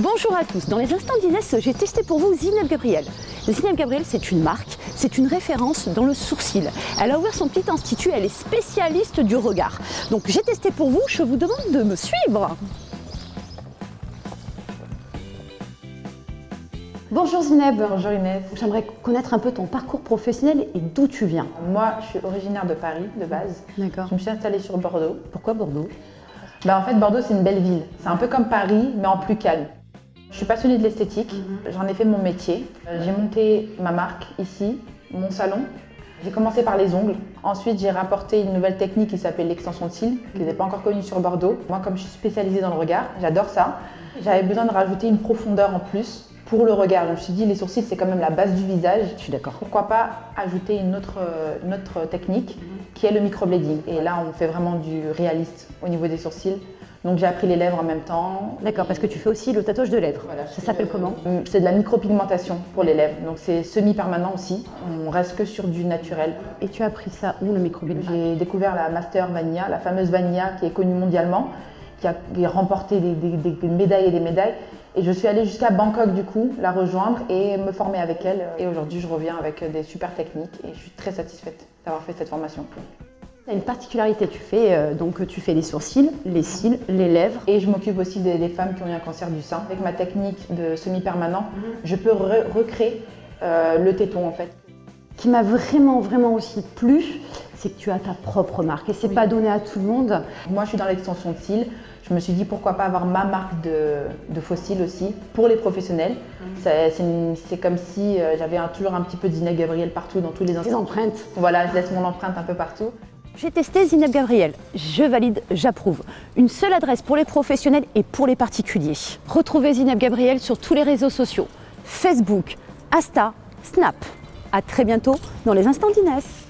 Bonjour à tous, dans les instants d'Inès, j'ai testé pour vous Zineb Gabriel. Zineb Gabriel, c'est une marque, c'est une référence dans le sourcil. Elle a ouvert son petit institut, elle est spécialiste du regard. Donc j'ai testé pour vous, je vous demande de me suivre. Bonjour Zineb. Bonjour Inès. J'aimerais connaître un peu ton parcours professionnel et d'où tu viens. Moi, je suis originaire de Paris, de base. D'accord. Je me suis installée sur Bordeaux. Pourquoi Bordeaux? En fait, Bordeaux, c'est une belle ville. C'est un peu comme Paris, mais en plus calme. Je suis passionnée de l'esthétique. J'en ai fait mon métier. J'ai monté ma marque ici, mon salon. J'ai commencé par les ongles. Ensuite, j'ai rapporté une nouvelle technique qui s'appelle l'extension de cils, qui n'était pas encore connue sur Bordeaux. Moi, comme je suis spécialisée dans le regard, j'adore ça. J'avais besoin de rajouter une profondeur en plus pour le regard. Je me suis dit, les sourcils, c'est quand même la base du visage. Je suis d'accord. Pourquoi pas ajouter une autre technique qui est le microblading. Et là, on fait vraiment du réaliste au niveau des sourcils. Donc j'ai appris les lèvres en même temps. D'accord, parce que tu fais aussi le tatouage de lèvres. Voilà, ça s'appelle comment? C'est de la micropigmentation pour les lèvres. Donc c'est semi-permanent aussi. On reste que sur du naturel. Et tu as appris ça où, le microblading? J'ai découvert la Master Vanilla, la fameuse Vanilla qui est connue mondialement, qui a remporté des médailles et des médailles. Et je suis allée jusqu'à Bangkok du coup, la rejoindre et me former avec elle. Et aujourd'hui, je reviens avec des super techniques et je suis très satisfaite d'avoir fait cette formation. Tu as une particularité, tu fais les sourcils, les cils, les lèvres. Et je m'occupe aussi des femmes qui ont eu un cancer du sein. Avec ma technique de semi-permanent, je peux recréer le téton en fait. Ce qui m'a vraiment aussi plu, c'est que tu as ta propre marque et c'est pas donné à tout le monde. Moi, je suis dans l'extension de cils. Je me suis dit pourquoi pas avoir ma marque de faux cils aussi pour les professionnels. C'est comme si j'avais toujours un petit peu de Zineb Gabriel partout dans tous les instants. Les empreintes. Voilà, je laisse mon empreinte un peu partout. J'ai testé Zineb Gabriel, je valide, j'approuve. Une seule adresse pour les professionnels et pour les particuliers. Retrouvez Zineb Gabriel sur tous les réseaux sociaux, Facebook, Insta, Snap. À très bientôt dans les instants d'Inès.